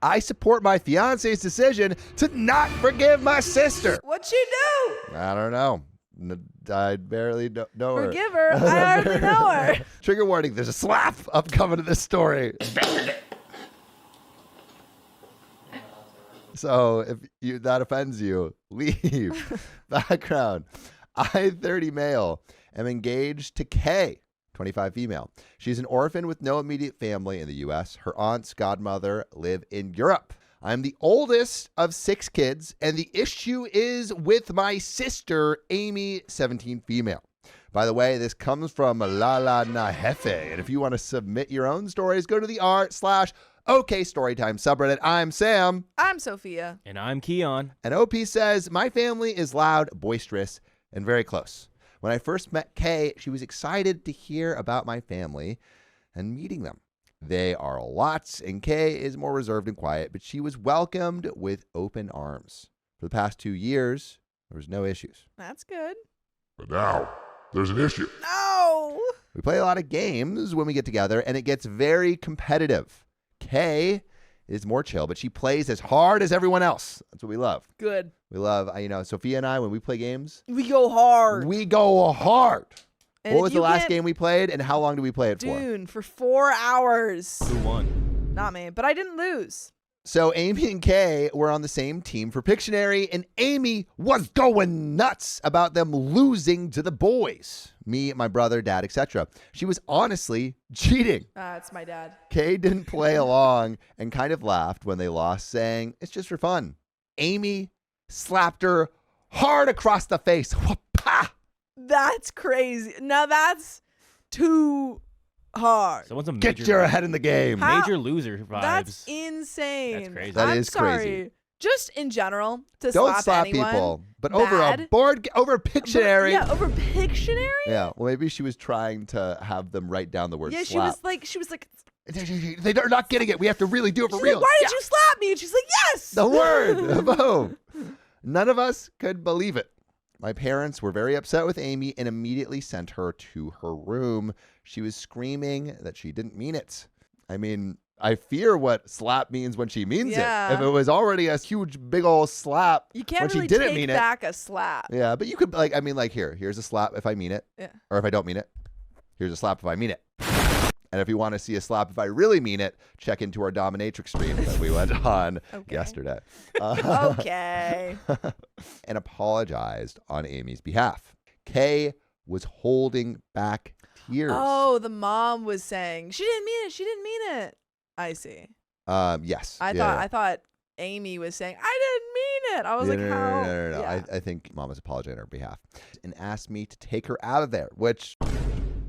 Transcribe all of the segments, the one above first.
I support my fiance's decision to not forgive my sister. What'd she do? I don't know. I barely know her. Forgive her. I hardly know her. Trigger warning, there's a slap upcoming to this story. So if that offends you, leave. Background. I, 30 male, am engaged to Kay, 25 female. She's an orphan with no immediate family in the U.S. Her aunts, godmother live in Europe. I'm the oldest of 6 kids, and the issue is with my sister, Amy, 17 female. By the way, this comes from La La Na Jefe, and if you want to submit your own stories, go to the r/OK Storytime subreddit. I'm Sam. I'm Sophia. And I'm Keon. And OP says, my family is loud, boisterous, and very close. When I first met Kay, she was excited to hear about my family and meeting them. They are lots, and Kay is more reserved and quiet, but she was welcomed with open arms. For the past 2 years, there was no issues. That's good. But now, there's an issue. No. We play a lot of games when we get together, and it gets very competitive. Kay is more chill, but she plays as hard as everyone else. That's what we love. Good. We love, Sophia and I, when we play games, We go hard. we go hard. And What if was the you last get- game we played, and how long did we play it for? Dude, for 4 hours. Who won? Not me, but I didn't lose. So Amy and Kay were on the same team for Pictionary, and Amy was going nuts about them losing to the boys. Me, my brother, dad, etc. She was honestly cheating. It's my dad. Kay didn't play along and kind of laughed when they lost, saying, it's just for fun. Amy slapped her hard across the face. Whoop-ah! That's crazy. Now that's too hard. Someone's a Get major, your head in the game. How- major loser vibes. That's insane. That's crazy. That I'm is sorry. crazy. Just in general, to Don't slap anyone, people, but bad. over Pictionary. Yeah, over Pictionary? Yeah, well, maybe she was trying to have them write down the word Yeah, slap. she was like, They're not getting it. We have to really do it for she's real. like, why did you slap me? And she's like, yes. The word. Boom. None of us could believe it. My parents were very upset with Amy and immediately sent her to her room. She was screaming that she didn't mean it. I mean, I fear what slap means when she means Yeah. it. If it was already a huge, big old slap You can't when really she didn't take mean back a slap. it. Yeah, but you could, here's a slap if I mean it. Yeah. Or if I don't mean it. Here's a slap if I mean it. And if you want to see a slap if I really mean it, check into our dominatrix stream that we went on yesterday. Okay. And apologized on Amy's behalf. Kay was holding back tears. Oh, the mom was saying she didn't mean it. She didn't mean it. I see. Yes. I thought Amy was saying I didn't mean it. I was like, how? No. Yeah. I think mom was apologizing on her behalf and asked me to take her out of there, which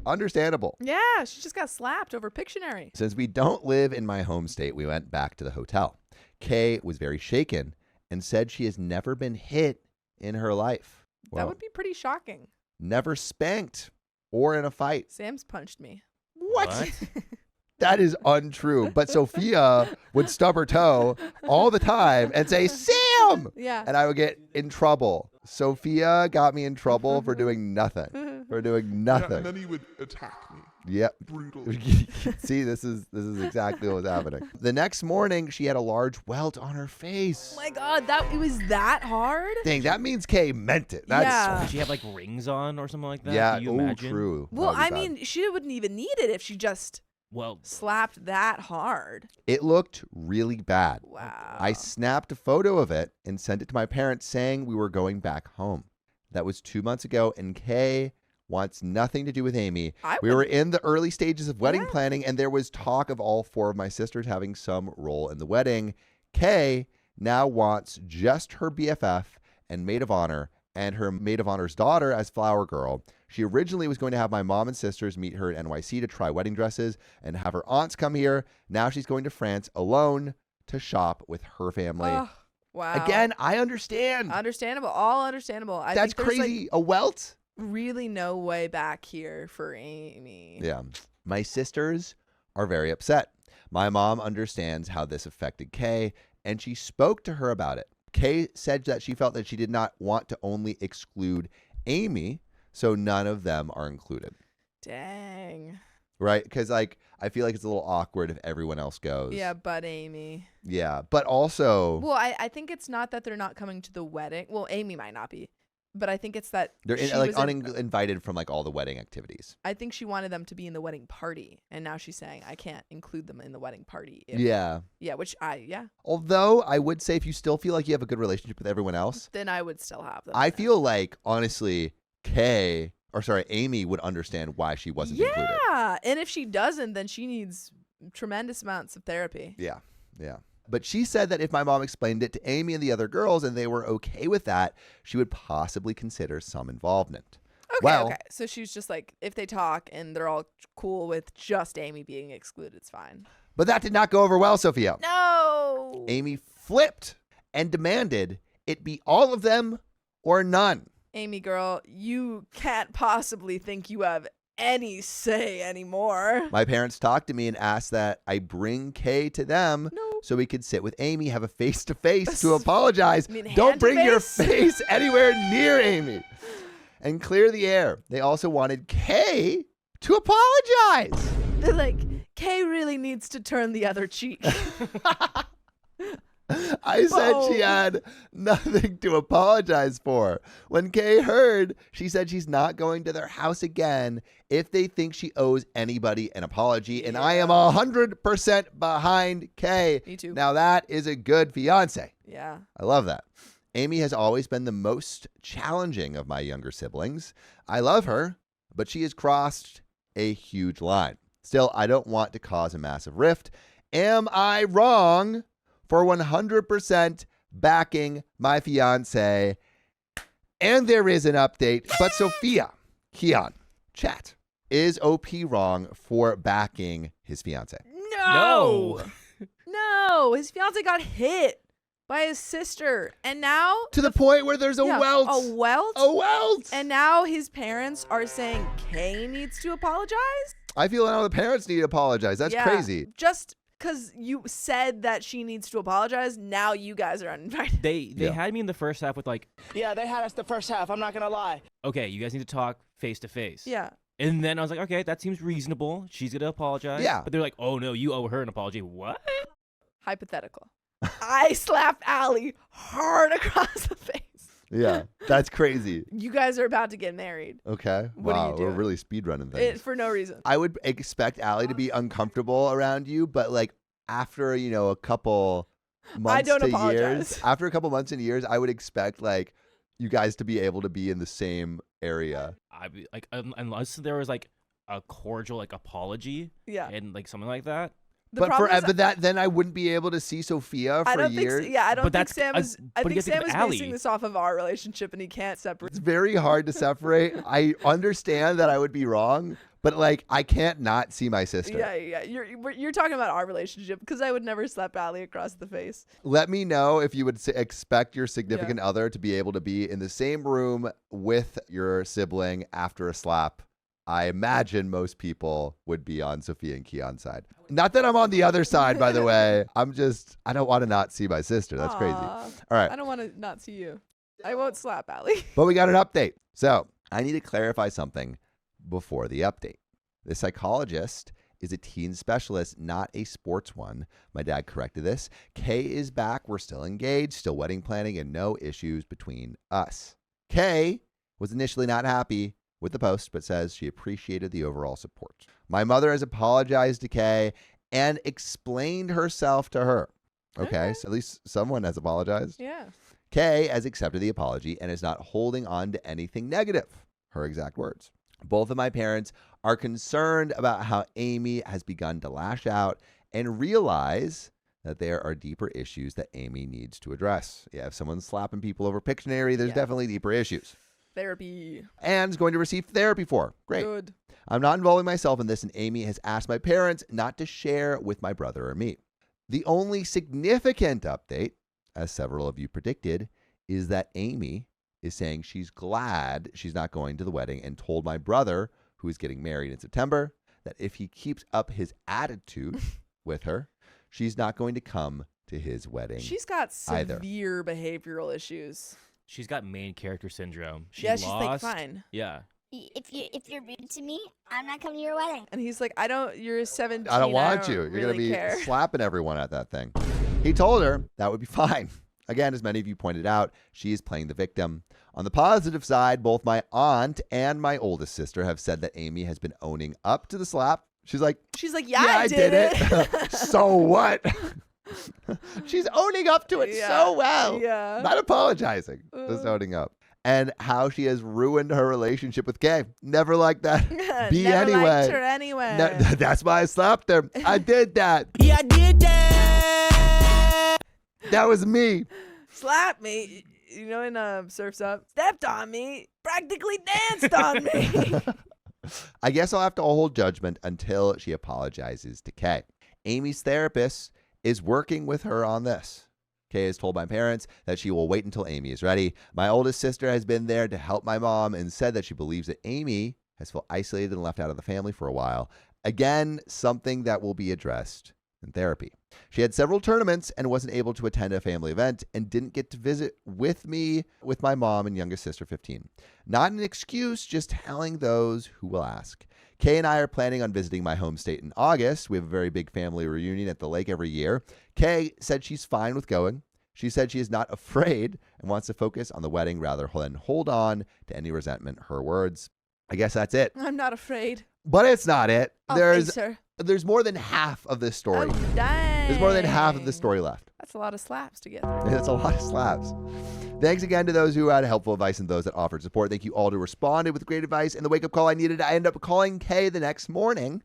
understandable. Yeah, she just got slapped over Pictionary. Since we don't live in my home state, we went back to the hotel. Kay was very shaken and said she has never been hit in her life. That would be pretty shocking. Never spanked or in a fight. Sam's punched me. What? That is untrue. But Sophia would stub her toe all the time and say, Sam! Yeah. And I would get in trouble. Sophia got me in trouble for doing nothing. And then he would attack me. Yep. Brutally. See, this is exactly what was happening. The next morning, she had a large welt on her face. Oh my God, it was that hard? Dang, that means Kay meant it. That's Yeah. Did she have like rings on or something like that? yeah. Can you Oh, imagine? true. Well, That would I be bad. mean, she wouldn't even need it if she just Well, slapped that hard. It looked really bad. Wow. I snapped a photo of it and sent it to my parents saying we were going back home. That was 2 months ago, and Kay wants nothing to do with Amy. We were in the early stages of wedding planning, and there was talk of all 4 of my sisters having some role in the wedding. Kay now wants just her BFF and maid of honor and her maid of honor's daughter as flower girl. She originally was going to have my mom and sisters meet her at NYC to try wedding dresses and have her aunts come here. Now she's going to France alone to shop with her family. Oh, wow. Again, I understand. Understandable. All understandable. That's think there's, crazy. A welt? really no way back here for Amy. Yeah. My sisters are very upset. My mom understands how this affected Kay, and she spoke to her about it. Kay said that she felt that she did not want to only exclude Amy, so none of them are included. Dang. right? Because like I feel like it's a little awkward if everyone else goes. Yeah, but Amy. Yeah, but also Well, I think it's not that they're not coming to the wedding. Well, Amy might not be, but I think it's that they're she like was uninvited from like all the wedding activities. I think she wanted them to be in the wedding party, and now she's saying I can't include them in the wedding party. Yeah. Yeah, which Although I would say if you still feel like you have a good relationship with everyone else, then I would still have them. I feel like honestly, Amy would understand why she wasn't included. Yeah, and if she doesn't, then she needs tremendous amounts of therapy. Yeah, yeah. But she said that if my mom explained it to Amy and the other girls and they were okay with that, she would possibly consider some involvement. Okay. So she's just like, if they talk and they're all cool with just Amy being excluded, it's fine. But that did not go over well, Sophia. No. Amy flipped and demanded it be all of them or none. Amy, girl, you can't possibly think you have any say anymore. My parents talked to me and asked that I bring Kay to them so we could sit with Amy, have a face-to-face to apologize. Don't bring your face anywhere near Amy. And clear the air. They also wanted Kay to apologize. They're like, Kay really needs to turn the other cheek. I said she had nothing to apologize for. When Kay heard, she said she's not going to their house again if they think she owes anybody an apology. And I am 100% behind Kay. Me too. Now that is a good fiance. Yeah. I love that. Amy has always been the most challenging of my younger siblings. I love her, but she has crossed a huge line. Still, I don't want to cause a massive rift. Am I wrong for 100% backing my fiance? And there is an update. But Sophia, Keon, chat, is OP wrong for backing his fiance? No. No. His fiance got hit by his sister. And now to the point where there's a welt. A welt? A welt. And now his parents are saying Kay needs to apologize? I feel now the parents need to apologize. That's crazy. Just because you said that she needs to apologize, now you guys are uninvited. They had me in the first half with like, yeah, they had us the first half. I'm not going to lie. Okay, you guys need to talk face to face. Yeah. And then I was like, okay, that seems reasonable. She's going to apologize. Yeah. But they're like, oh no, you owe her an apology. What? Hypothetical. I slapped Allie hard across the face. Yeah, that's crazy. You guys are about to get married. Okay. What are you We're doing? really speedrunning things. For no reason. I would expect Allie to be uncomfortable around you, but like after, a couple months I don't to apologize. years, after a couple months and years, I would expect like you guys to be able to be in the same area. I'd be like, unless there was like a cordial like apology. Yeah. And like something like that. The problem is, then I wouldn't be able to see Sophia for I don't years. think. I don't But think that's- Sam is. I but think you have Sam to is give Allie. basing this off of our relationship, and he can't separate. It's very hard to separate. I understand that I would be wrong, but like I can't not see my sister. Yeah. You're talking about our relationship because I would never slap Allie across the face. Let me know if you would expect your significant other to be able to be in the same room with your sibling after a slap. I imagine most people would be on Sophia and Keon's side. Not that I'm on the other side, by the way. I don't want to not see my sister. That's crazy. All right. I don't want to not see you. I won't slap Allie. But we got an update. So I need to clarify something before the update. The psychologist is a teen specialist, not a sports one. My dad corrected this. Kay is back. We're still engaged, still wedding planning, and no issues between us. Kay was initially not happy with the post, but says she appreciated the overall support. My mother has apologized to Kay and explained herself to her. Okay, so at least someone has apologized. Yeah. Kay has accepted the apology and is not holding on to anything negative. Her exact words. Both of my parents are concerned about how Amy has begun to lash out and realize that there are deeper issues that Amy needs to address. Yeah, if someone's slapping people over Pictionary, there's definitely deeper issues. Therapy. And is going to receive therapy for. Great. Good. I'm not involving myself in this, and Amy has asked my parents not to share with my brother or me. The only significant update, as several of you predicted, is that Amy is saying she's glad she's not going to the wedding and told my brother, who is getting married in September, that if he keeps up his attitude with her, she's not going to come to his wedding. She's got either. severe behavioral issues. She's got main character syndrome. She she's lost. like fine. Yeah. If you're rude to me, I'm not coming to your wedding. And he's like, you're 17. I don't want you. You're really going to be care. slapping everyone at that thing. He told her that would be fine. Again, as many of you pointed out, she is playing the victim. On the positive side, both my aunt and my oldest sister have said that Amy has been owning up to the slap. She's like, yeah, I did it. So what? She's owning up to it so well. Yeah. Not apologizing, just owning up. And how she has ruined her relationship with Kay. Never like that. Never liked her anyway. That's why I slapped her. I did that. Yeah, I did that. That was me. Slapped me. You know, in Surf's Up, stepped on me, practically danced on me. I guess I'll have to hold judgment until she apologizes to Kay. Amy's therapist is working with her on this. Kay has told my parents that she will wait until Amy is ready. My oldest sister has been there to help my mom and said that she believes that Amy has felt isolated and left out of the family for a while. Again, something that will be addressed in therapy. She had several tournaments and wasn't able to attend a family event and didn't get to visit with me with my mom and youngest sister, 15. Not an excuse, just telling those who will ask. Kay and I are planning on visiting my home state in August. We have a very big family reunion at the lake every year. Kay said she's fine with going. She said she is not afraid and wants to focus on the wedding rather than hold on to any resentment. Her words. I guess that's it. I'm not afraid. But it's not it. Face her. There's more than half of this story. Oh, dang. There's more than half of the story left. That's a lot of slaps to get through. That's a lot of slaps. Thanks again to those who had helpful advice and those that offered support. Thank you all who responded with great advice and the wake-up call I needed. I ended up calling Kay the next morning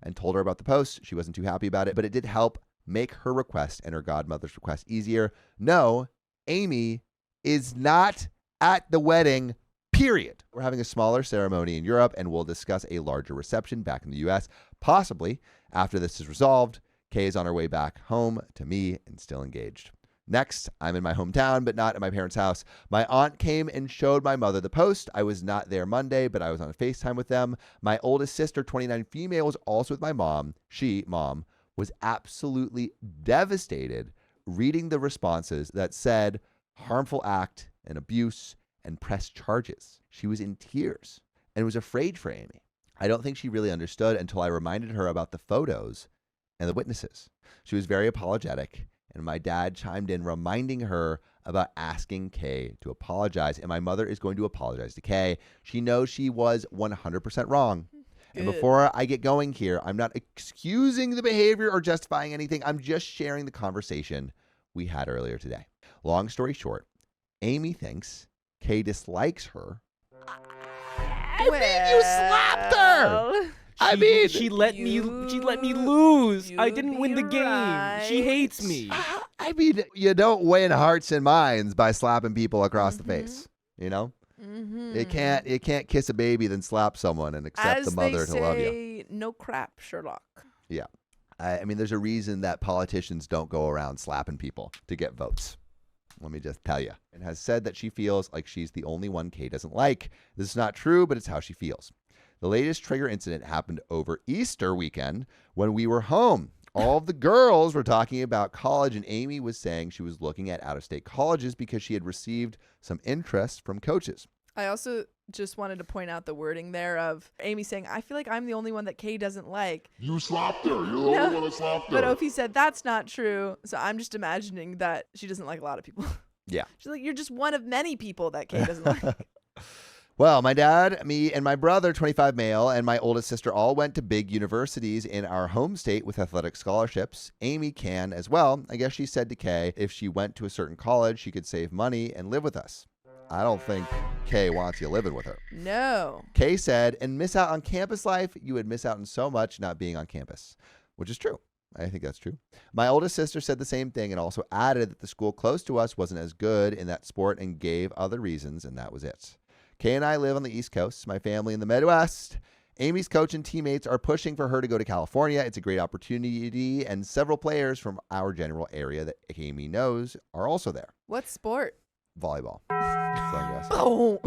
and told her about the post. She wasn't too happy about it, but it did help make her request and her godmother's request easier. No, Amy is not at the wedding, period. We're having a smaller ceremony in Europe, and we'll discuss a larger reception back in the U.S., possibly after this is resolved. Kay is on her way back home to me and still engaged. Next, I'm in my hometown, but not at my parents' house. My aunt came and showed my mother the post. I was not there Monday, but I was on FaceTime with them. My oldest sister, 29 female, was also with my mom. Mom, was absolutely devastated reading the responses that said harmful act and abuse and pressed charges. She was in tears and was afraid for Amy. I don't think she really understood until I reminded her about the photos and the witnesses. She was very apologetic, and my dad chimed in reminding her about asking Kay to apologize, and my mother is going to apologize to Kay. She knows she was 100% wrong. And before I get going here, I'm not excusing the behavior or justifying anything. I'm just sharing the conversation we had earlier today. Long story short, Amy thinks Kay dislikes her. I mean, you slapped her. She let me lose. I didn't win the game. Right. She hates me. I mean, you don't win hearts and minds by slapping people across the face, you know? Mm-hmm. You can't kiss a baby then slap someone and accept As the mother they to love you. say, no crap, Sherlock. Yeah. I mean, there's a reason that politicians don't go around slapping people to get votes. Let me just tell you. And has said that she feels like she's the only one Kay doesn't like. This is not true, but it's how she feels. The latest trigger incident happened over Easter weekend when we were home. All of the girls were talking about college, and Amy was saying she was looking at out-of-state colleges because she had received some interest from coaches. I also just wanted to point out the wording there of Amy saying, I feel like I'm the only one that Kay doesn't like. You slapped her. You're the only one that slapped her. But Opie said that's not true. So I'm just imagining that she doesn't like a lot of people. Yeah. She's like, you're just one of many people that Kay doesn't like. Well, my dad, me, and my brother, 25 male, and my oldest sister all went to big universities in our home state with athletic scholarships. Amy can as well. I guess she said to Kay if she went to a certain college, she could save money and live with us. I don't think Kay wants you living with her. No. Kay said, and miss out on campus life, you would miss out on so much not being on campus, which is true. I think that's true. My oldest sister said the same thing and also added that the school close to us wasn't as good in that sport and gave other reasons, and that was it. Kay and I live on the East Coast, my family in the Midwest. Amy's coach and teammates are pushing for her to go to California. It's a great opportunity, and several players from our general area that Amy knows are also there. What sport? Volleyball. So, yes. Oh.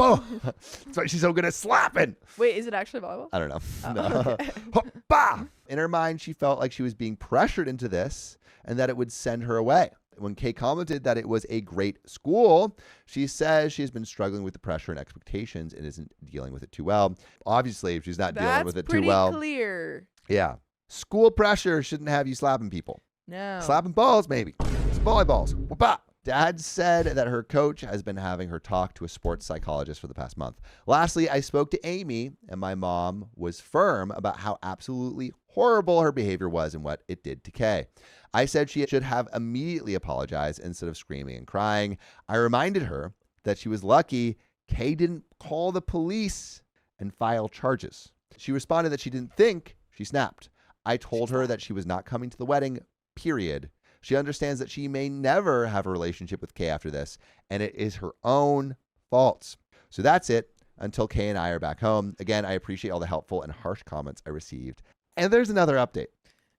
That's why she's so good at slapping. Wait, is it actually volleyball? I don't know. Oh, No. okay. Hoppa! In her mind, she felt like she was being pressured into this and that it would send her away. When Kay commented that it was a great school, she says she has been struggling with the pressure and expectations and isn't dealing with it too well. Obviously, if she's not dealing with it too well. That's pretty clear. Yeah. School pressure shouldn't have you slapping people. No. Slapping balls, maybe. Some volleyballs. Whoop-ah. Dad said that her coach has been having her talk to a sports psychologist for the past month. Lastly, I spoke to Amy, and my mom was firm about how absolutely horrible her behavior was and what it did to Kay. I said she should have immediately apologized instead of screaming and crying. I reminded her that she was lucky Kay didn't call the police and file charges. She responded that she didn't think. She snapped. I told her that she was not coming to the wedding, period. She understands that she may never have a relationship with Kay after this, and it is her own fault. So that's it until Kay and I are back home. Again, I appreciate all the helpful and harsh comments I received. And there's another update.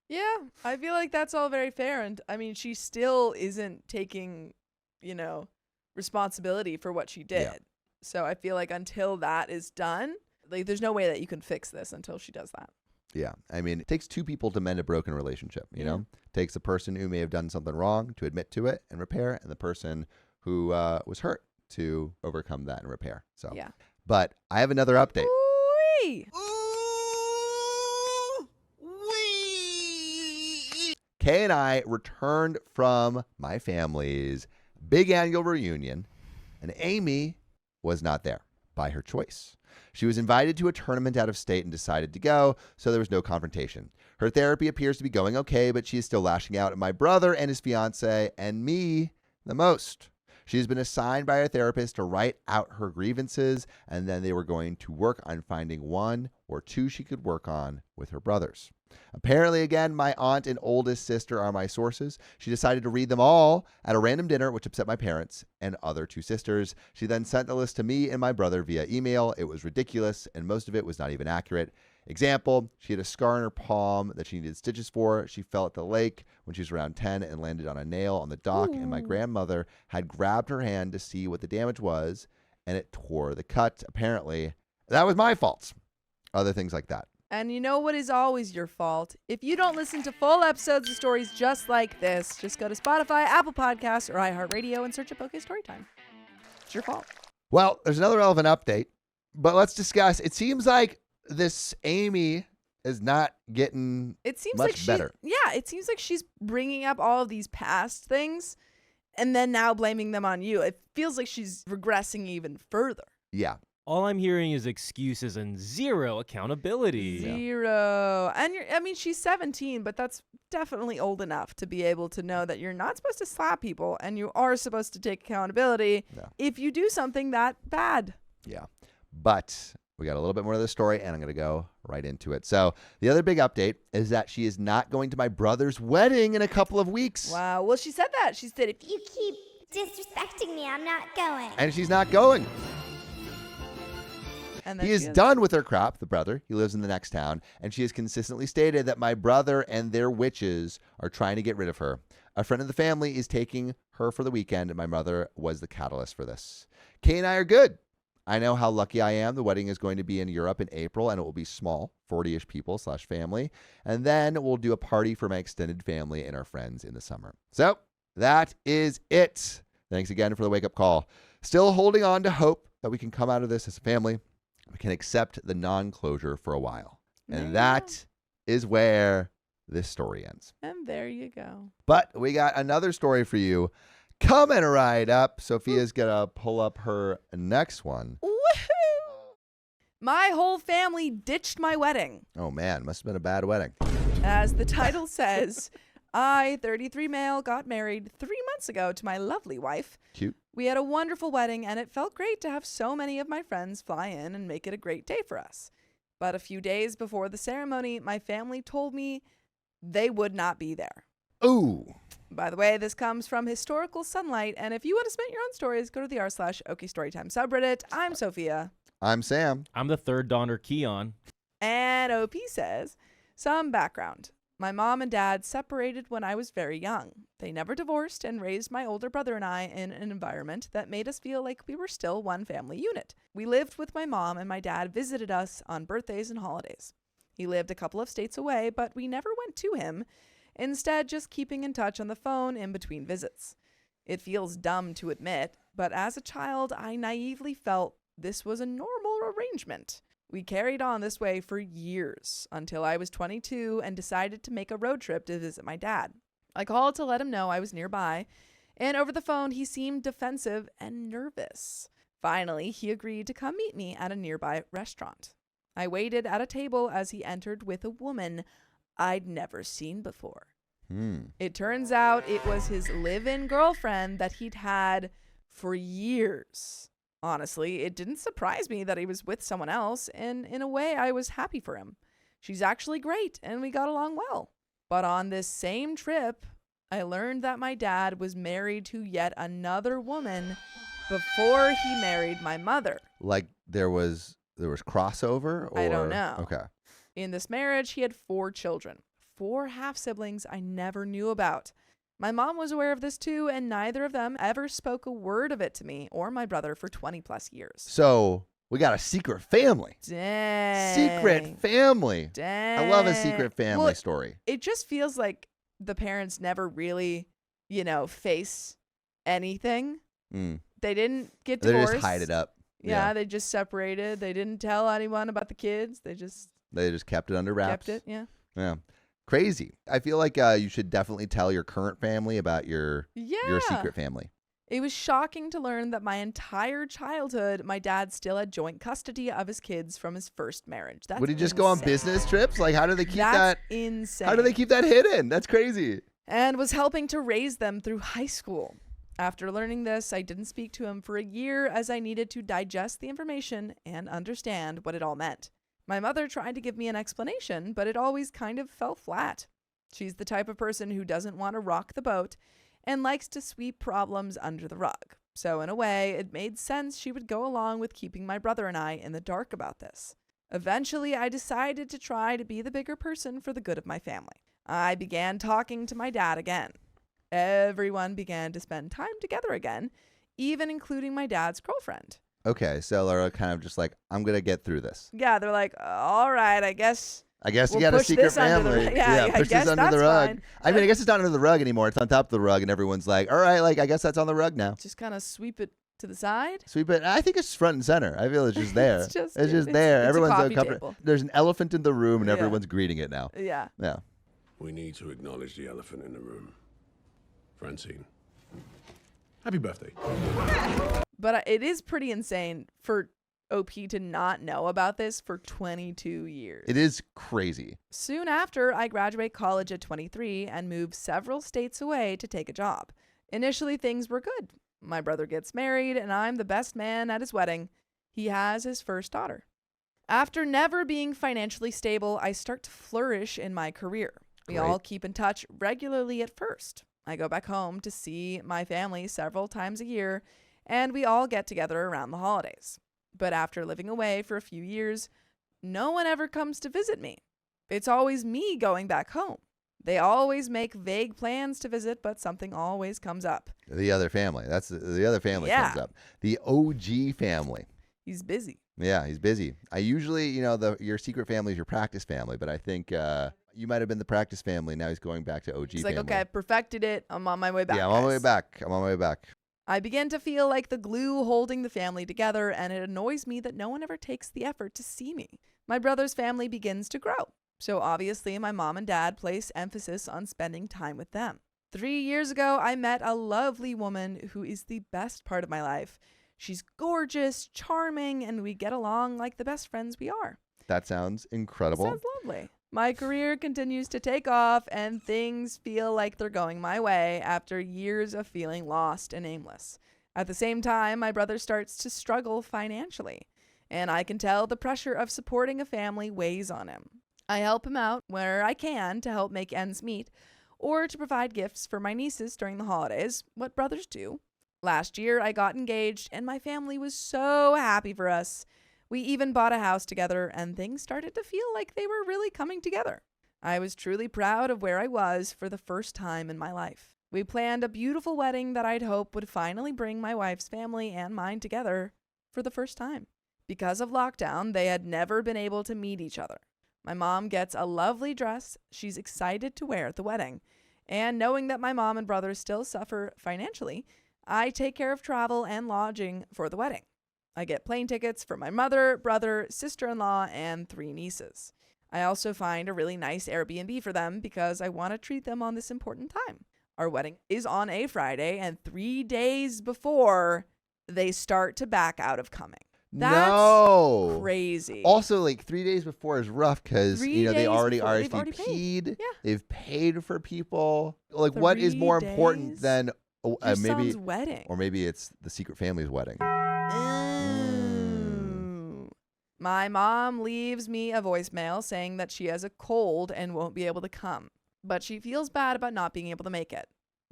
Yeah, I feel like that's all very fair. And I mean, she still isn't taking, responsibility for what she did. Yeah. So I feel like until that is done, like there's no way that you can fix this until she does that. Yeah. I mean, it takes two people to mend a broken relationship, you know? It takes the person who may have done something wrong to admit to it and repair, and the person who was hurt to overcome that and repair. So, Yeah. But I have another update. Ooh-wee. Kay and I returned from my family's big annual reunion, and Amy was not there by her choice. She was invited to a tournament out of state and decided to go, so there was no confrontation. Her therapy appears to be going okay, but she is still lashing out at my brother and his fiancée and me the most. She has been assigned by a therapist to write out her grievances, and then they were going to work on finding one or two she could work on with her brothers. Apparently, again, my aunt and oldest sister are my sources. She decided to read them all at a random dinner, which upset my parents and other two sisters. She then sent the list to me and my brother via email. It was ridiculous, and most of it was not even accurate. Example, she had a scar on her palm that she needed stitches for. She fell at the lake when she was around 10 and landed on a nail on the dock, and my grandmother had grabbed her hand to see what the damage was, and it tore the cut. Apparently, that was my fault. Other things like that. And you know what is always your fault? If you don't listen to full episodes of stories just like this, just go to Spotify, Apple Podcasts, or iHeartRadio and search up OK Storytime. It's your fault. Well, there's another relevant update, but let's discuss. It seems like this Amy is not getting much better. Yeah, it seems like she's bringing up all of these past things and then now blaming them on you. It feels like she's regressing even further. Yeah. All I'm hearing is excuses and zero accountability. Zero. And she's 17, but that's definitely old enough to be able to know that you're not supposed to slap people and you are supposed to take accountability if you do something that bad. Yeah. But we got a little bit more of the story, and I'm going to go right into it. So the other big update is that she is not going to my brother's wedding in a couple of weeks. Wow. Well, she said that. She said, if You keep disrespecting me. I'm not going. And she's not going. and then He is done with her crap, the brother. He lives in the next town, and she has consistently stated that my brother and their witches are trying to get rid of her. A friend of the family is taking her for the weekend, and my mother was the catalyst for this. Kay and I are good. I know how lucky I am. The wedding is going to be in Europe in April, and it will be small, 40-ish people / family. And then we'll do a party for my extended family and our friends in the summer. So that is it. Thanks again for the wake-up call. Still holding on to hope that we can come out of this as a family. We can accept the non-closure for a while. And that is where this story ends. And there you go. But we got another story for you coming right up. Sophia's going to pull up her next one. Woohoo! My whole family ditched my wedding. Oh, man. Must have been a bad wedding. As the title says, I, 33 male, got married 3 months ago to my lovely wife. Cute. We had a wonderful wedding, and it felt great to have so many of my friends fly in and make it a great day for us. But a few days before the ceremony, my family told me they would not be there. Ooh. By the way, this comes from Historical Sunlight, and if you want to submit your own stories, go to the r/OKStorytime subreddit. I'm Sophia. I'm Sam. I'm the third Donner Keon. And OP says, some background. My mom and dad separated when I was very young. They never divorced and raised my older brother and I in an environment that made us feel like we were still one family unit. We lived with my mom, and my dad visited us on birthdays and holidays. He lived a couple of states away, but we never went to him. instead just keeping in touch on the phone in between visits. It feels dumb to admit, but as a child, I naively felt this was a normal arrangement. We carried on this way for years until I was 22 and decided to make a road trip to visit my dad. I called to let him know I was nearby, and over the phone, he seemed defensive and nervous. Finally, he agreed to come meet me at a nearby restaurant. I waited at a table as he entered with a woman I'd never seen before. It turns out it was his live-in girlfriend that he'd had for years. Honestly, it didn't surprise me that he was with someone else, and in a way, I was happy for him. She's actually great, and we got along well. But on this same trip, I learned that my dad was married to yet another woman before he married my mother. Like there was crossover? Or? I don't know. Okay. In this marriage, he had 4 children. 4 half-siblings I never knew about. My mom was aware of this too, and neither of them ever spoke a word of it to me or my brother for 20 plus years. So we got a secret family. Dang. Secret family. Dang. I love a secret family Well, story. It just feels like the parents never really, face anything. They didn't get They divorced. just hide it up. Yeah, they just separated. They didn't tell anyone about the kids. They just kept it under wraps. kept it, yeah. Yeah. Crazy. I feel like you should definitely tell your current family about your secret family. It was shocking to learn that my entire childhood, my dad still had joint custody of his kids from his first marriage. That's Would he just go on business trips? Like, how do they keep That's insane. How do they keep that hidden? That's crazy. And was helping to raise them through high school. After learning this, I didn't speak to him for a year as I needed to digest the information and understand what it all meant. My mother tried to give me an explanation, but it always kind of fell flat. She's the type of person who doesn't want to rock the boat and likes to sweep problems under the rug. So in a way, it made sense she would go along with keeping my brother and I in the dark about this. Eventually, I decided to try to be the bigger person for the good of my family. I began talking to my dad again. Everyone began to spend time together again, even including my dad's girlfriend. Okay, so they're kind of just like, I'm going to get through this. Yeah, they're like, all right, I guess you we'll got a push secret this under family. the- yeah, I push guess this under that's the rug. fine. I mean, I guess it's not under the rug anymore. It's on top of the rug, and everyone's like, all right, like, I guess that's on the rug now. just kind of sweep it to the side. Sweep it. I think it's front and center. I feel it's just there. It's just there. it's Everyone's a so coffee comfortable. table. There's an elephant in the room, and Yeah. everyone's greeting it now. Yeah. Yeah. We need to acknowledge the elephant in the room. Francine. Happy birthday. But it is pretty insane for OP to not know about this for 22 years. It is crazy. Soon after, I graduate college at 23 and move several states away to take a job. Initially, things were good. My brother gets married, and I'm the best man at his wedding. He has his first daughter. After never being financially stable, I start to flourish in my career. We Great. all keep in touch regularly at first. I go back home to see my family several times a year, and we all get together around the holidays. But after living away for a few years, no one ever comes to visit me. It's always me going back home. They always make vague plans to visit, but something always comes up. The other family. That's the other family Yeah. comes up. The OG family. He's busy. Yeah, he's busy. I usually, your secret family is your practice family, but I think you might have been the practice family. Now he's going back to OG He's family. like, okay, I perfected it. I'm on my way back. Yeah, I'm on my way guys." back. I'm on my way back. I begin to feel like the glue holding the family together, and it annoys me that no one ever takes the effort to see me. My brother's family begins to grow, so obviously my mom and dad place emphasis on spending time with them. 3 years ago, I met a lovely woman who is the best part of my life. She's gorgeous, charming, and we get along like the best friends we are. That sounds incredible. Sounds lovely. My career continues to take off, and things feel like they're going my way after years of feeling lost and aimless. At the same time, my brother starts to struggle financially, and I can tell the pressure of supporting a family weighs on him. I help him out where I can to help make ends meet, or to provide gifts for my nieces during the holidays, what brothers do. Last year, I got engaged, and my family was so happy for us. We even bought a house together, and things started to feel like they were really coming together. I was truly proud of where I was for the first time in my life. We planned a beautiful wedding that I'd hope would finally bring my wife's family and mine together for the first time. Because of lockdown, they had never been able to meet each other. My mom gets a lovely dress she's excited to wear at the wedding. And knowing that my mom and brother still suffer financially, I take care of travel and lodging for the wedding. I get plane tickets for my mother, brother, sister-in-law, and 3 nieces. I also find a really nice Airbnb for them because I want to treat them on this important time. Our wedding is on a Friday, and 3 days before, they start to back out of coming. That's crazy. Also, like 3 days before is rough because, 3 you know, they days already before, they've already RSVP'd. paid. Yeah. They've paid for people. Like, what is 3 more important days? than Your maybe, son's wedding. or maybe it's the secret family's wedding. Ooh. My mom leaves me a voicemail saying that she has a cold and won't be able to come, but she feels bad about not being able to make it.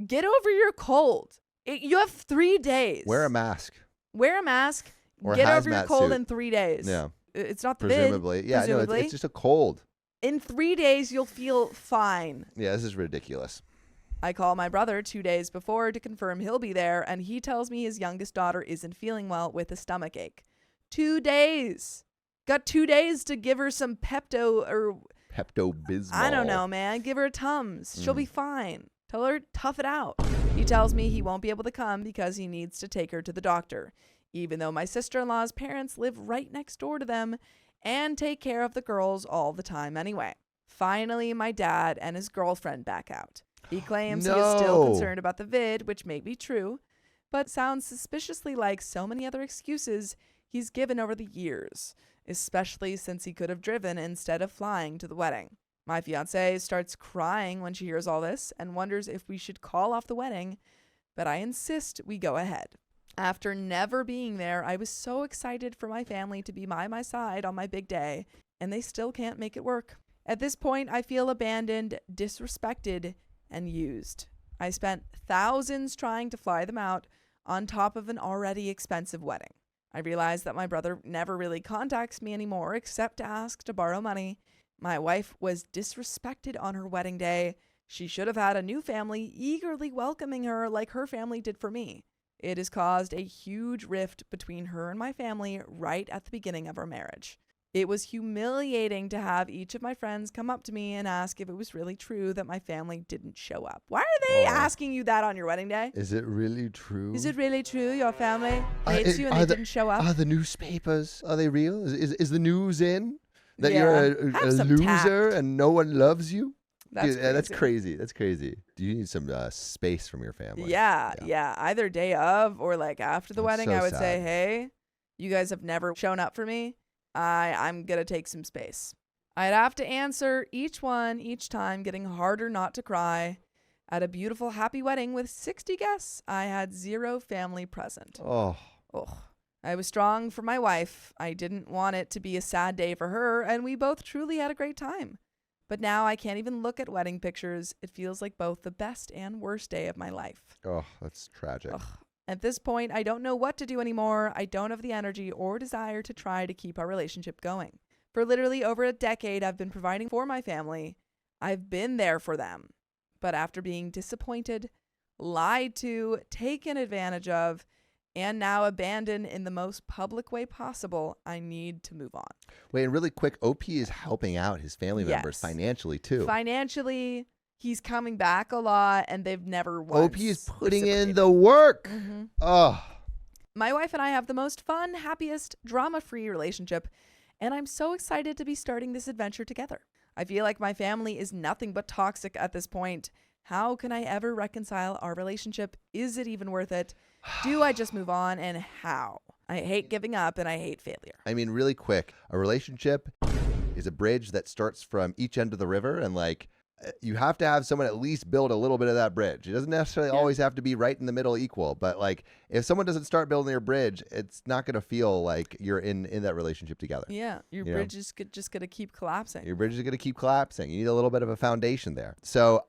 Get over your cold. You have 3 days. Wear a mask. Wear a mask. Or a Get over your hazmat cold suit. in 3 days. Yeah. It's not the Presumably. vid. Yeah, presumably. no, it's just a cold. In 3 days, you'll feel fine. Yeah, this is ridiculous. I call my brother 2 days before to confirm he'll be there, and he tells me his youngest daughter isn't feeling well with a stomach ache. 2 days. Got 2 days to give her some Pepto-Bismol. I don't know, man. Give her a Tums. She'll be fine. Tell her tough it out. He tells me he won't be able to come because he needs to take her to the doctor, even though my sister-in-law's parents live right next door to them and take care of the girls all the time anyway. Finally, my dad and his girlfriend back out. He claims he is still No. concerned about the vid, which may be true, but sounds suspiciously like so many other excuses he's given over the years, especially since he could have driven instead of flying to the wedding. My fiancée starts crying when she hears all this and wonders if we should call off the wedding, but I insist we go ahead. After never being there, I was so excited for my family to be by my side on my big day, and they still can't make it work. At this point, I feel abandoned, disrespected, and used. I spent thousands trying to fly them out on top of an already expensive wedding. I realized that my brother never really contacts me anymore except to ask to borrow money. My wife was disrespected on her wedding day. She should have had a new family eagerly welcoming her like her family did for me. It has caused a huge rift between her and my family right at the beginning of our marriage. It was humiliating to have each of my friends come up to me and ask if it was really true that my family didn't show up. Why are they asking you that on your wedding day? Is it really true? Is it really true your family hates you and they didn't show up? Are the newspapers, are they real? Is the news in? That Yeah. you're a Have some loser tact. and no one loves you? That's Dude, that's crazy. crazy. That's crazy. Do you need some space from your family? Yeah. Either day of or like after the That's wedding, so I would say, sad. hey, you guys have never shown up for me. I'm going to take some space. I'd have to answer each one each time, getting harder not to cry. At a beautiful, happy wedding with 60 guests, I had 0 family present. Oh, Ugh. I was strong for my wife. I didn't want it to be a sad day for her, and we both truly had a great time. But now I can't even look at wedding pictures. It feels like both the best and worst day of my life. that's tragic. Ugh. At this point, I don't know what to do anymore. I don't have the energy or desire to try to keep our relationship going. For literally over a decade, I've been providing for my family. I've been there for them. But after being disappointed, lied to, taken advantage of, and now abandoned in the most public way possible, I need to move on. Wait, and really quick, OP is helping out his family members Yes. financially too. Financially, he's coming back a lot, and they've never once OP is putting in reciprocated. the work. Mhm. Oh, My wife and I have the most fun, happiest, drama-free relationship, and I'm so excited to be starting this adventure together. I feel like my family is nothing but toxic at this point. How can I ever reconcile our relationship? Is it even worth it? Do I just move on, and how? I hate giving up and I hate failure. I mean, really quick, a relationship is a bridge that starts from each end of the river, and like you have to have someone at least build a little bit of that bridge. It doesn't necessarily always have to be right in the middle equal, but like if someone doesn't start building your bridge, it's not going to feel like you're in that relationship together. Yeah, your You know? bridge is just going to keep collapsing. Your bridge is going to keep collapsing. You need a little bit of a foundation there. So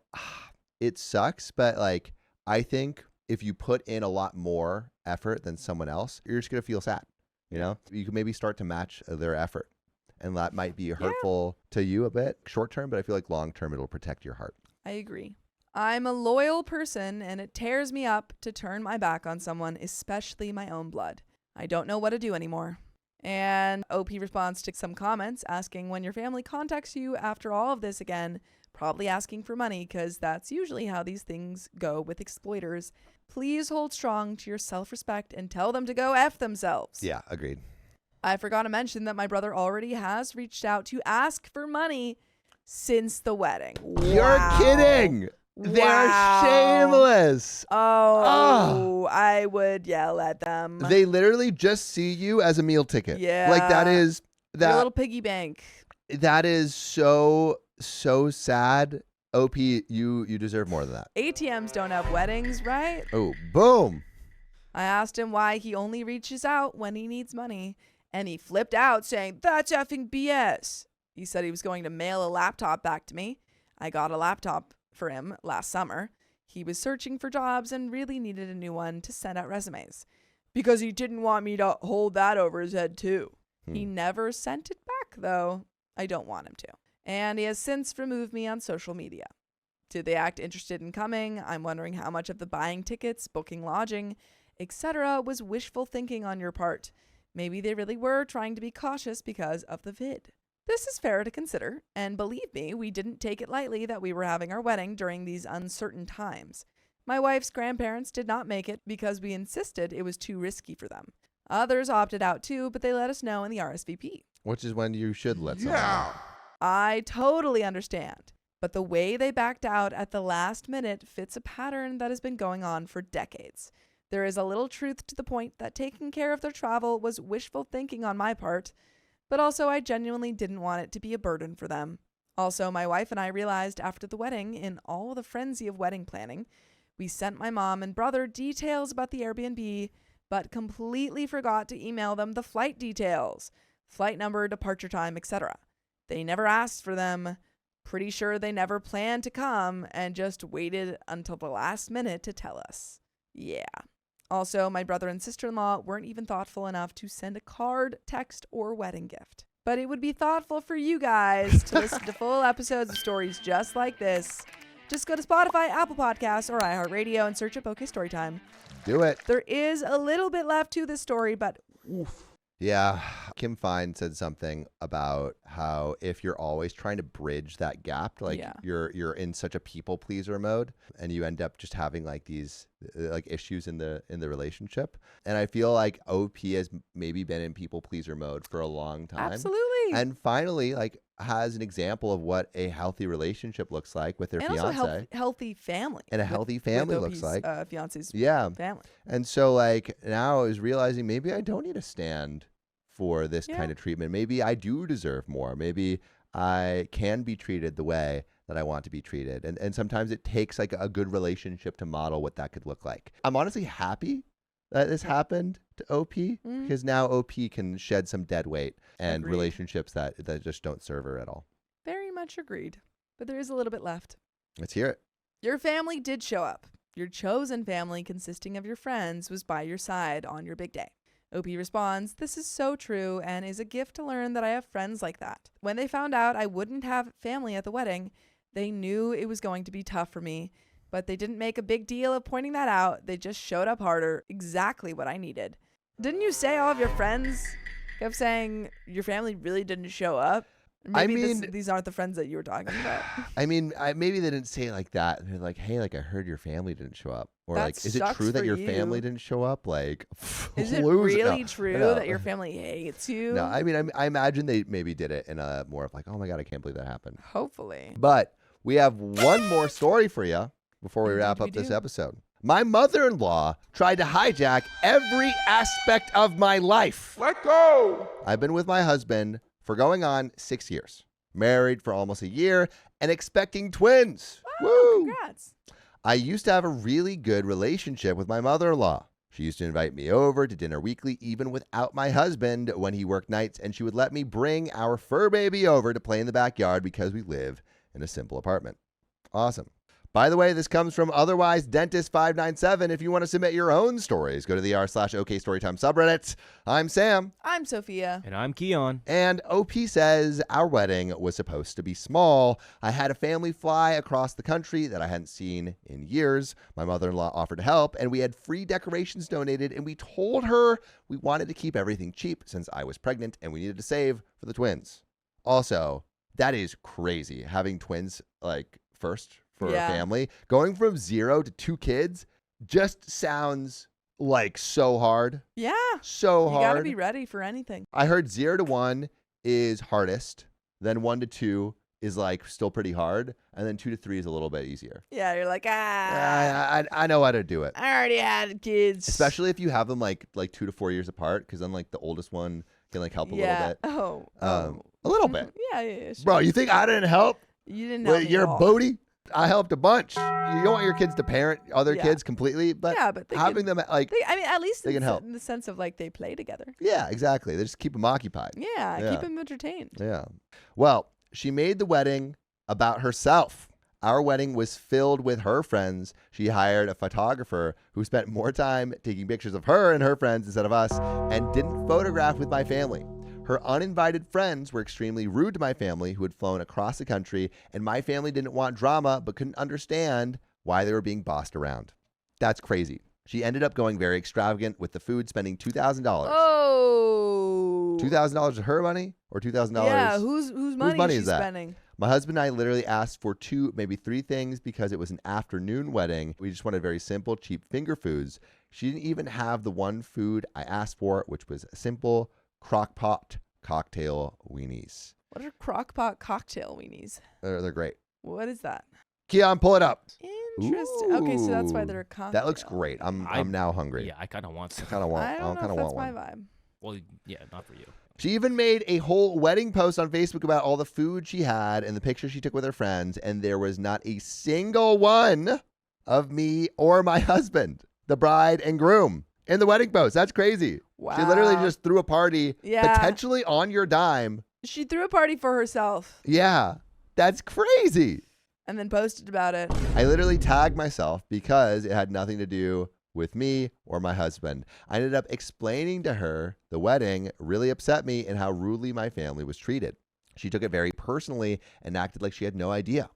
it sucks, but like I think if you put in a lot more effort than someone else, you're just going to feel sad. You know, you can maybe start to match their effort. And that might be hurtful to you a bit short term, but I feel like long term it'll protect your heart. I agree. I'm a loyal person, and it tears me up to turn my back on someone, especially my own blood. I don't know what to do anymore. And OP responds to some comments asking when your family contacts you after all of this again, probably asking for money because that's usually how these things go with exploiters. Please hold strong to your self-respect and tell them to go F themselves. Yeah, agreed. I forgot to mention that my brother already has reached out to ask for money since the wedding. You're Wow. kidding. They're Wow. shameless. Oh, I would yell at them. They literally just see you as a meal ticket. Yeah. Like that is Your little piggy bank. that is so sad. OP, you deserve more than that. ATMs don't have weddings, right? Oh, boom. I asked him why he only reaches out when he needs money, and he flipped out saying, "That's effing BS." He said he was going to mail a laptop back to me. I got a laptop for him last summer. He was searching for jobs and really needed a new one to send out resumes because he didn't want me to hold that over his head too. He never sent it back though. I don't want him to. And he has since removed me on social media. Did they act interested in coming? I'm wondering how much of the buying tickets, booking lodging, etc. was wishful thinking on your part. Maybe they really were trying to be cautious because of the vid. This is fair to consider, and believe me, we didn't take it lightly that we were having our wedding during these uncertain times. My wife's grandparents did not make it because we insisted it was too risky for them. Others opted out too, but they let us know in the RSVP. Which is when you should let someone know. I totally understand, but the way they backed out at the last minute fits a pattern that has been going on for decades. There is a little truth to the point that taking care of their travel was wishful thinking on my part, but also I genuinely didn't want it to be a burden for them. Also, my wife and I realized after the wedding, in all the frenzy of wedding planning, we sent my mom and brother details about the Airbnb, but completely forgot to email them the flight details, flight number, departure time, etc. They never asked for them. Pretty sure they never planned to come and just waited until the last minute to tell us. Yeah. Also, my brother and sister-in-law weren't even thoughtful enough to send a card, text, or wedding gift. But it would be thoughtful for you guys to listen to full episodes of stories just like this. Just go to Spotify, Apple Podcasts, or iHeartRadio and search up OK Storytime. Do it. There is a little bit left to this story, but oof. Yeah. Kim Fine said something about how if you're always trying to bridge that gap, like you're in such a people pleaser mode and you end up just having like these like issues in the relationship. And I feel like OP has maybe been in people pleaser mode for a long time. Absolutely. And finally like has an example of what a healthy relationship looks like with their and fiance. Also healthy family. And a healthy family with looks OP's, like. Fiance's family. And so like now is realizing maybe I don't need to stand for this kind of treatment. Maybe I do deserve more. Maybe I can be treated the way that I want to be treated. And sometimes it takes like a good relationship to model what that could look like. I'm honestly happy that this happened to OP because now OP can shed some dead weight and relationships that just don't serve her at all. Very much agreed. But there is a little bit left. Let's hear it. Your family did show up. Your chosen family consisting of your friends was by your side on your big day. OP responds, "This is so true and is a gift to learn that I have friends like that. When they found out I wouldn't have family at the wedding, they knew it was going to be tough for me, but they didn't make a big deal of pointing that out. They just showed up harder, exactly what I needed." Didn't you say all of your friends kept saying your family really didn't show up? Maybe these aren't the friends that you were talking about. I mean, maybe they didn't say it like that. They're like, "Hey, like I heard your family didn't show up," or That like, "Is it sucks true that for your you. family didn't show up?" Like, Is it lose really No, true no. that your family hates you? No, I mean, I imagine they maybe did it in a more of like, "Oh my God, I can't believe that happened." Hopefully. But we have one more story for you before we wrap up this episode. My mother-in-law tried to hijack every aspect of my life. Let go! I've been with my husband for going on 6 years. Married for almost a year and expecting twins. Wow, Woo! congrats. I used to have a really good relationship with my mother-in-law. She used to invite me over to dinner weekly, even without my husband when he worked nights, and she would let me bring our fur baby over to play in the backyard because we live in a simple apartment. Awesome. By the way, this comes from Otherwise Dentist 597. If you want to submit your own stories, go to the r/OK Storytime subreddit. I'm Sam. I'm Sophia. And I'm Keon. And OP says, our wedding was supposed to be small. I had a family fly across the country that I hadn't seen in years. My mother-in-law offered to help, and we had free decorations donated, and we told her we wanted to keep everything cheap since I was pregnant and we needed to save for the twins. Also, that is crazy, having twins like first for a family. Going from 0 to 2 kids just sounds like so hard. Yeah. So hard. You got to be ready for anything. I heard 0 to 1 is hardest. Then 1 to 2 is like still pretty hard. And then 2 to 3 is a little bit easier. Yeah, you're like, I know how to do it. I already had kids. Especially if you have them like 2 to 4 years apart, because then like the oldest one can like help a little bit. Oh. A little bit. Yeah, sure. Bro, you think I didn't help? You didn't help me You're at all. booty. I helped a bunch. You don't want your kids to parent other kids completely, but, they having them like, I mean, at least they can help. in the sense of like they play together. yeah, exactly. They just keep them occupied. Yeah, keep them entertained. Yeah. Well, she made the wedding about herself. Our wedding was filled with her friends. She hired a photographer who spent more time taking pictures of her and her friends instead of us and didn't photograph with my family. Her uninvited friends were extremely rude to my family who had flown across the country, and my family didn't want drama but couldn't understand why they were being bossed around. That's crazy. She ended up going very extravagant with the food, spending $2,000. Oh. $2,000 of her money or $2,000? Yeah, whose money is she spending? My husband and I literally asked for 2, maybe 3 things because it was an afternoon wedding. We just wanted very simple, cheap finger foods. She didn't even have the one food I asked for, which was simple crock-pot cocktail weenies. What are crock-pot cocktail weenies? They're great. What is that? Keon, pull it up. Interesting. Okay, so that's why Ooh. they're a cocktail. That looks great. I'm now hungry. Yeah, I kind of want some. I kind of want. I don't know kind if of that's want my one. vibe. Well, yeah, not for you. She even made a whole wedding post on Facebook about all the food she had and the pictures she took with her friends, and there was not a single one of me or my husband, the bride and groom, in the wedding post. That's crazy. Wow. She literally just threw a party, Yeah. potentially on your dime. She threw a party for herself Yeah, that's crazy. and then posted about it. I literally tagged myself because it had nothing to do with me or my husband. I ended up explaining to her the wedding really upset me and how rudely my family was treated. She took it very personally and acted like she had no idea.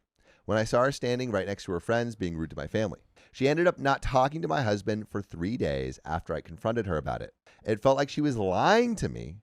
When I saw her standing right next to her friends being rude to my family, she ended up not talking to my husband for 3 days after I confronted her about it. It felt like she was lying to me,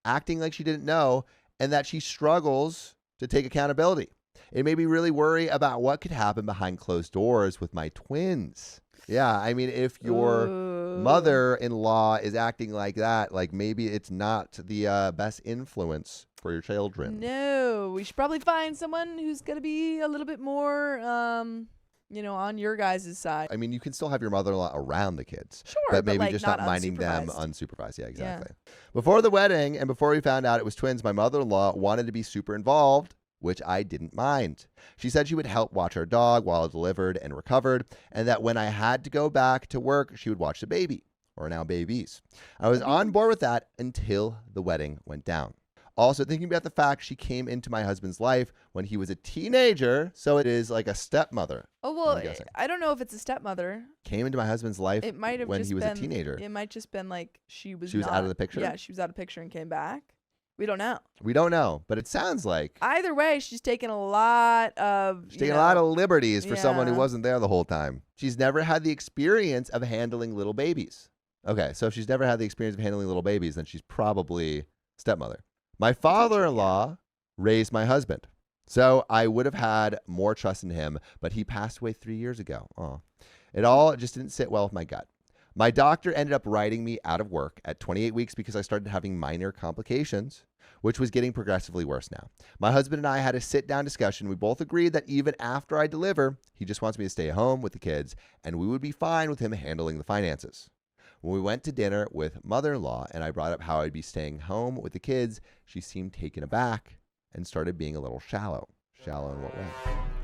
acting like she didn't know, and that she struggles to take accountability. It made me really worry about what could happen behind closed doors with my twins. Yeah, I mean, if your mother-in-law is acting like that, like maybe it's not the best influence for your children. No, we should probably find someone who's going to be a little bit more, on your guys' side. I mean, you can still have your mother-in-law around the kids. Sure, but maybe like, just not minding them unsupervised. unsupervised. Yeah, exactly. Before the wedding and before we found out it was twins, my mother-in-law wanted to be super involved, which I didn't mind. She said she would help watch our dog while I delivered and recovered, and that when I had to go back to work, she would watch the baby, or now babies. I was on board with that until the wedding went down. Also, thinking about the fact she came into my husband's life when he was a teenager, so it is like a stepmother. Oh, well, I'm guessing. I don't know if it's a stepmother. Came into my husband's life It might have when just he was been, a teenager. It might just been like she was out of the picture? Yeah, she was out of the picture and came back. We don't know. We don't know, but it sounds like Either way, she's taken a lot of she's taking a lot of liberties for someone who Yeah. wasn't there the whole time. She's never had the experience of handling little babies. Okay, so if she's never had the experience of handling little babies, then she's probably stepmother. My father-in-law raised my husband, so I would have had more trust in him, but he passed away 3 years ago. Oh, it all just didn't sit well with my gut. My doctor ended up writing me out of work at 28 weeks because I started having minor complications, which was getting progressively worse now. My husband and I had a sit-down discussion. We both agreed that even after I deliver, he just wants me to stay home with the kids, and we would be fine with him handling the finances. When we went to dinner with mother-in-law and I brought up how I'd be staying home with the kids, she seemed taken aback and started being a little shallow. Shallow in what way?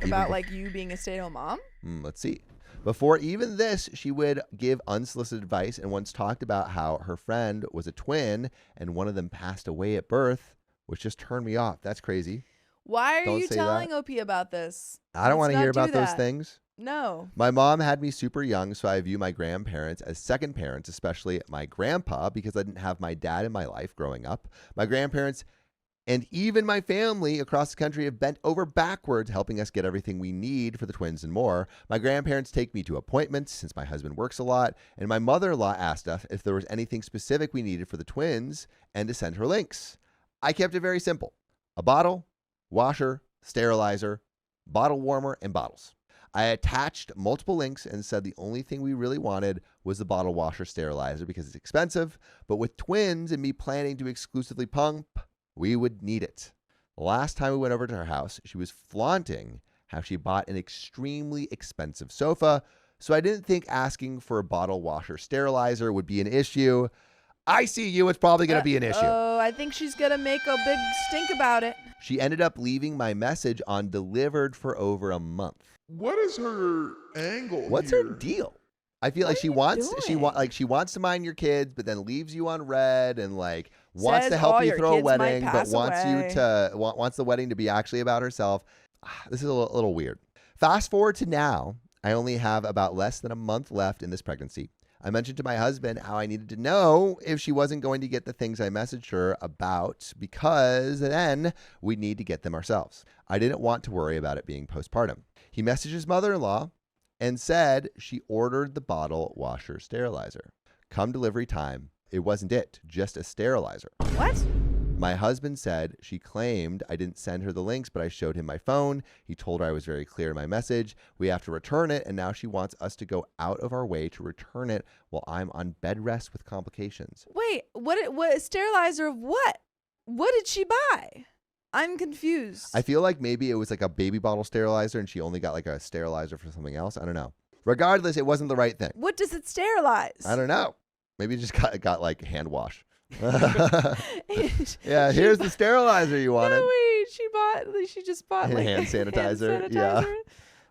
about like you being a stay-at-home mom. Let's see. Before even this, she would give unsolicited advice and once talked about how her friend was a twin and one of them passed away at birth, which just turned me off. That's crazy. Why are Don't you say telling that. OP about this? I don't Let's want to not hear do about those that. things. No. My mom had me super young, so I view my grandparents as second parents, especially my grandpa, because I didn't have my dad in my life growing up. My grandparents and even my family across the country have bent over backwards helping us get everything we need for the twins and more. My grandparents take me to appointments since my husband works a lot, and my mother-in-law asked us if there was anything specific we needed for the twins and to send her links. I kept it very simple. A bottle, washer, sterilizer, bottle warmer, and bottles. I attached multiple links and said the only thing we really wanted was the bottle washer sterilizer because it's expensive, but with twins and me planning to exclusively pump, we would need it. The last time we went over to her house, she was flaunting how she bought an extremely expensive sofa, so I didn't think asking for a bottle washer sterilizer would be an issue. I see you, it's probably going to be an issue. Oh, I think she's going to make a big stink about it. She ended up leaving my message on delivered for over a month. What is her angle? What's here? her deal? I feel like she wants to mind your kids, but then leaves you on red and like wants Says to help all you your throw a kids might wedding, but pass wants away. you to wants the wedding to be actually about herself. This is a little weird. Fast forward to now, I only have about less than a month left in this pregnancy. I mentioned to my husband how I needed to know if she wasn't going to get the things I messaged her about because then we'd need to get them ourselves. I didn't want to worry about it being postpartum. He messaged his mother-in-law and said she ordered the bottle washer sterilizer. Come delivery time, it wasn't it, just a sterilizer. What? My husband said she claimed I didn't send her the links, but I showed him my phone. He told her I was very clear in my message. We have to return it, and now she wants us to go out of our way to return it while I'm on bed rest with complications. Wait, what sterilizer of what? What did she buy? I'm confused. I feel like maybe it was like a baby bottle sterilizer and she only got like a sterilizer for something else. I don't know. Regardless, it wasn't the right thing. What does it sterilize? I don't know. Maybe it just got like hand wash. Yeah, here's the sterilizer you wanted. No, wait, she just bought like Hand sanitizer. Yeah.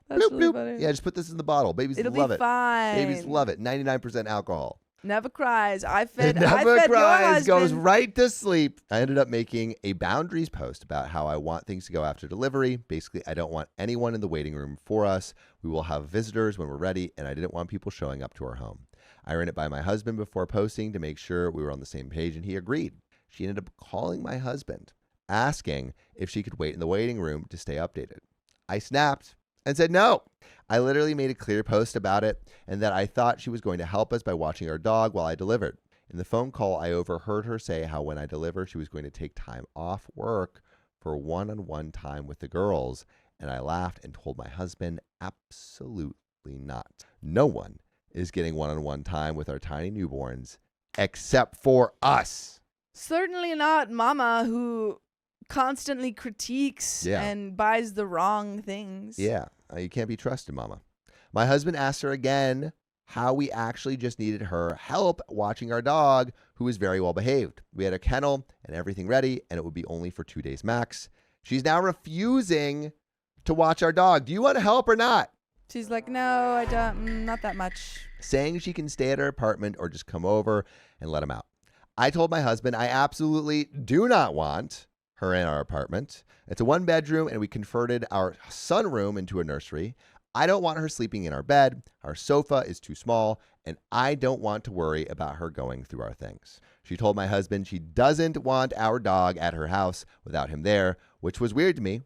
That's Bloop, really bloop. funny. Yeah, just put this in the bottle. Babies It'll love be it. fine. Babies love it. 99% alcohol. Never cries. I It fed never your cries, goes husband. right to sleep. I ended up making a boundaries post about how I want things to go after delivery. Basically, I don't want anyone in the waiting room for us. We will have visitors when we're ready, and I didn't want people showing up to our home. I ran it by my husband before posting to make sure we were on the same page, and he agreed. She ended up calling my husband, asking if she could wait in the waiting room to stay updated. I snapped and said no. I literally made a clear post about it and that I thought she was going to help us by watching our dog while I delivered. In the phone call, I overheard her say how when I deliver, she was going to take time off work for one-on-one time with the girls, and I laughed and told my husband, absolutely not. No one is getting one-on-one time with our tiny newborns except for us. Certainly not Mama, who constantly critiques and buys the wrong things. Yeah, you can't be trusted, Mama. My husband asked her again how we actually just needed her help watching our dog, who was very well behaved. We had a kennel and everything ready, and it would be only for 2 days max. She's now refusing to watch our dog. Do you want to help or not? She's like, no, I don't, not that much. Saying she can stay at her apartment or just come over and let him out. I told my husband I absolutely do not want her in our apartment. It's a 1-bedroom, and we converted our sunroom into a nursery. I don't want her sleeping in our bed. Our sofa is too small, and I don't want to worry about her going through our things. She told my husband she doesn't want our dog at her house without him there, which was weird to me.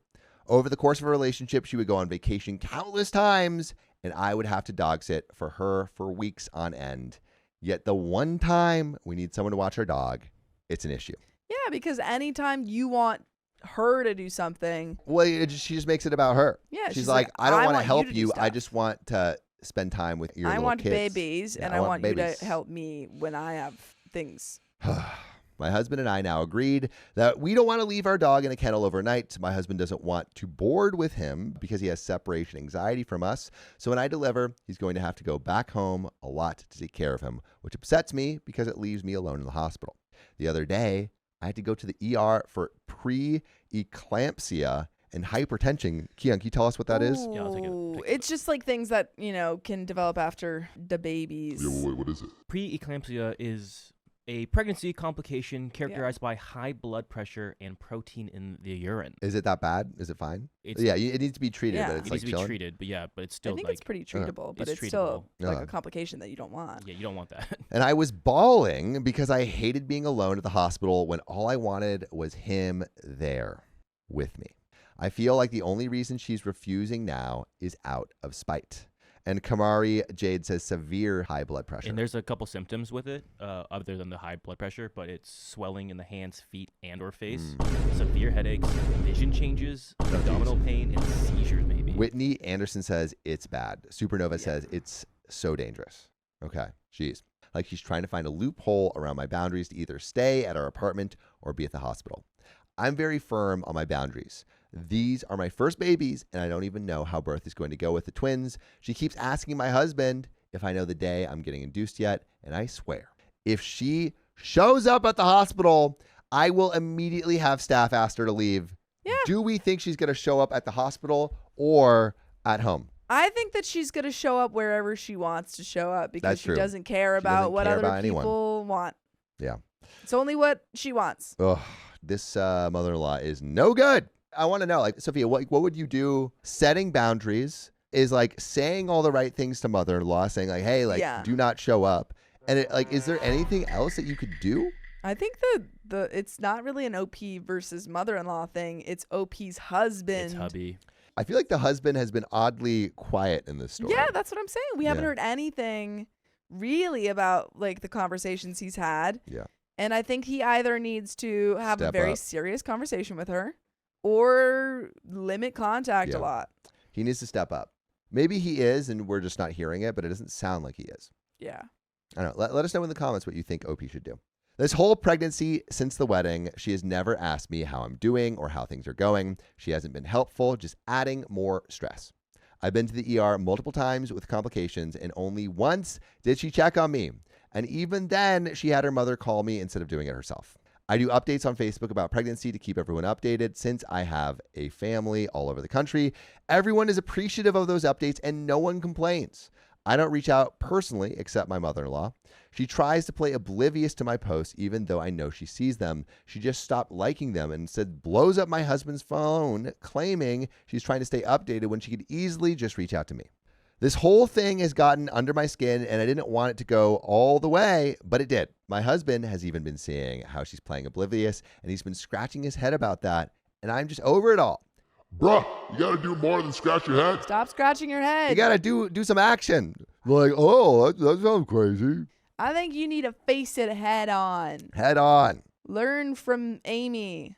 Over the course of a relationship, she would go on vacation countless times, and I would have to dog sit for her for weeks on end. Yet the one time we need someone to watch our dog, it's an issue. Yeah, because anytime you want her to do something. Well, she just makes it about her. Yeah, she's like, I don't want to help you. I stuff. just want to spend time with your I little want kids. babies, Yeah, and I want babies. you to help me when I have things. My husband and I now agreed that we don't want to leave our dog in a kennel overnight. My husband doesn't want to board with him because he has separation anxiety from us. So when I deliver, he's going to have to go back home a lot to take care of him, which upsets me because it leaves me alone in the hospital. The other day, I had to go to the ER for pre-eclampsia and hypertension. Keon, can you tell us what that is? Yeah, I'll take it. Ooh, it's just like things that, can develop after the babies. Yeah, wait, what is it? Pre-eclampsia is A pregnancy complication characterized by high blood pressure and protein in the urine. Is it that bad? Is it fine? It's, it needs to be treated, Yeah. but it's It like needs to be chilling. treated, but it's still I think like it's pretty treatable, but it's it's still like Uh-huh. a complication that you don't want. yeah, you don't want that. And I was bawling because I hated being alone at the hospital when all I wanted was him there with me. I feel like the only reason she's refusing now is out of spite. And Kamari Jade says severe high blood pressure. And there's a couple symptoms with it, other than the high blood pressure, but it's swelling in the hands, feet, and or face, severe headaches, vision changes, abdominal pain, and seizures maybe. Whitney Anderson says it's bad. Supernova says it's so dangerous. Okay, jeez. Like she's trying to find a loophole around my boundaries to either stay at our apartment or be at the hospital. I'm very firm on my boundaries. These are my first babies, and I don't even know how birth is going to go with the twins. She keeps asking my husband if I know the day I'm getting induced yet, and I swear, if she shows up at the hospital, I will immediately have staff ask her to leave. Yeah. Do we think she's going to show up at the hospital or at home? I think that she's going to show up wherever she wants to show up because That's she true. doesn't care about doesn't what care other about anyone. people want. Yeah. It's only what she wants. Ugh, this mother-in-law is no good. I want to know, like, Sophia, what would you do? Setting boundaries is like saying all the right things to mother-in-law, saying like, hey, like, Yeah. do not show up. And is there anything else that you could do? I think the it's not really an OP versus mother-in-law thing. It's OP's husband. It's hubby. I feel like the husband has been oddly quiet in this story. Yeah, that's what I'm saying. We haven't Yeah. heard anything really about like the conversations he's had. Yeah. And I think he either needs to have a Step very up. serious conversation with her or limit contact Yeah. a lot. He needs to step up. Maybe he is, and we're just not hearing it, but it doesn't sound like he is. Yeah. I don't know. Let us know in the comments what you think OP should do. This whole pregnancy since the wedding, she has never asked me how I'm doing or how things are going. She hasn't been helpful, just adding more stress. I've been to the ER multiple times with complications, and only once did she check on me. And even then, she had her mother call me instead of doing it herself. I do updates on Facebook about pregnancy to keep everyone updated since I have a family all over the country. Everyone is appreciative of those updates and no one complains. I don't reach out personally except my mother-in-law. She tries to play oblivious to my posts even though I know she sees them. She just stopped liking them and instead blows up my husband's phone claiming she's trying to stay updated when she could easily just reach out to me. This whole thing has gotten under my skin and I didn't want it to go all the way, but it did. My husband has even been seeing how she's playing oblivious and he's been scratching his head about that. And I'm just over it all. Bruh, you gotta do more than scratch your head. Stop scratching your head. You got to do some action. Like, oh, that sounds crazy. I think you need to face it head on. Head on. Learn from Amy.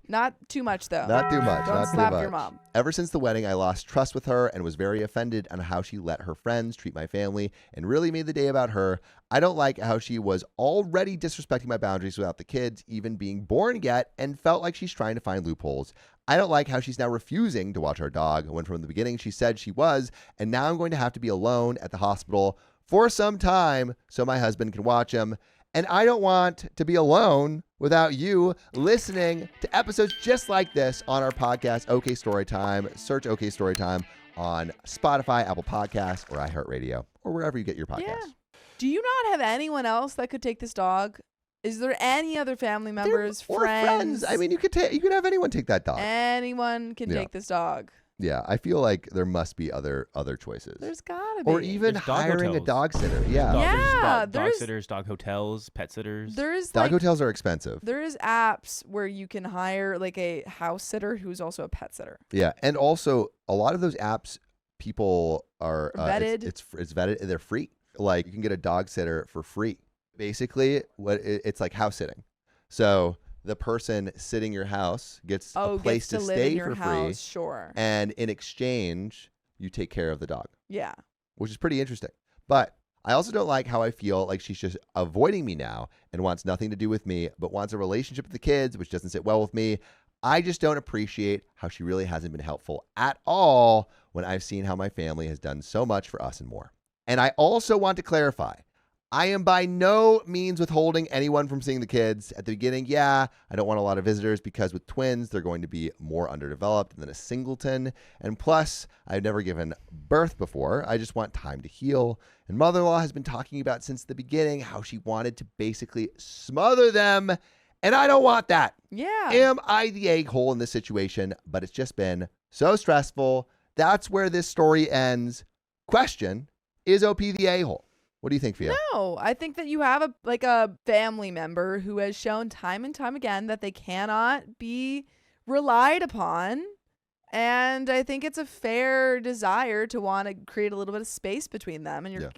Not too much, though. Not too much. Don't Not slap too much. your mom. Ever since the wedding, I lost trust with her and was very offended on how she let her friends treat my family and really made the day about her. I don't like how she was already disrespecting my boundaries without the kids even being born yet and felt like she's trying to find loopholes. I don't like how she's now refusing to watch our dog when from the beginning she said she was, and now I'm going to have to be alone at the hospital for some time so my husband can watch him. And I don't want to be alone without you listening to episodes just like this on our podcast, OK Storytime. Search OK Storytime on Spotify, Apple Podcasts, or iHeartRadio, or wherever you get your podcasts. Yeah. Do you not have anyone else that could take this dog? Is there any other family members, Or friends? I mean, you could have anyone take that dog. Anyone can Yeah. take this dog. Yeah, I feel like there must be other choices. There's gotta be. Or even There's dog hiring a hotels. dog sitter. Yeah. There's Yeah, dog there's- sitters, dog hotels, pet sitters. there's Dog like hotels are expensive. there's apps where you can hire like a house sitter who's also a pet sitter. Yeah, and also a lot of those apps, people are Vetted. It's vetted. They're free. Like you can get a dog sitter for free. Basically, it's like house sitting. So the person sitting your house gets a place gets to live stay in your for house, free, sure. and in exchange, you take care of the dog, Yeah. which is pretty interesting. But I also don't like how I feel like she's just avoiding me now and wants nothing to do with me, but wants a relationship with the kids, which doesn't sit well with me. I just don't appreciate how she really hasn't been helpful at all when I've seen how my family has done so much for us and more. And I also want to clarify, I am by no means withholding anyone from seeing the kids. At the beginning, yeah, I don't want a lot of visitors because with twins, they're going to be more underdeveloped than a singleton. And plus, I've never given birth before. I just want time to heal. And mother-in-law has been talking about since the beginning how she wanted to basically smother them. And I don't want that. Yeah. Am I the a-hole in this situation? But it's just been so stressful. That's where this story ends. Question, is OP the a-hole? What do you think, Fia? No, I think that you have a family member who has shown time and time again that they cannot be relied upon. And I think it's a fair desire to want to create a little bit of space between them. And you're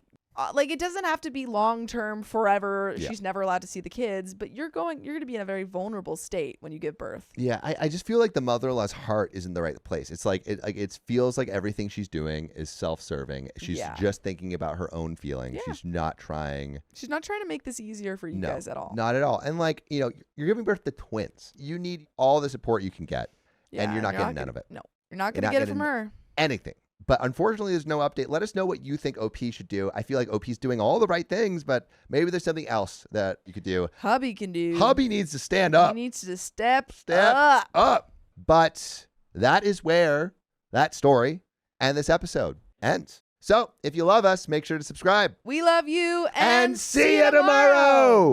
it doesn't have to be long term forever. Yeah. She's never allowed to see the kids, but you're going to be in a very vulnerable state when you give birth. Yeah, I just feel like the mother-in-law's heart is in the right place. It's like it feels like everything she's doing is self-serving. She's just thinking about her own feelings. Yeah. She's not trying to make this easier for you guys at all. Not at all. And you're giving birth to twins. You need all the support you can get, and you're not getting none of it. No, you're not going to get it from her. Anything. But unfortunately, there's no update. Let us know what you think OP should do. I feel like OP's doing all the right things, but maybe there's something else that you could do. Hubby can do. Hubby needs to stand up. He needs to step up. But that is where that story and this episode ends. So if you love us, make sure to subscribe. We love you. And see you tomorrow.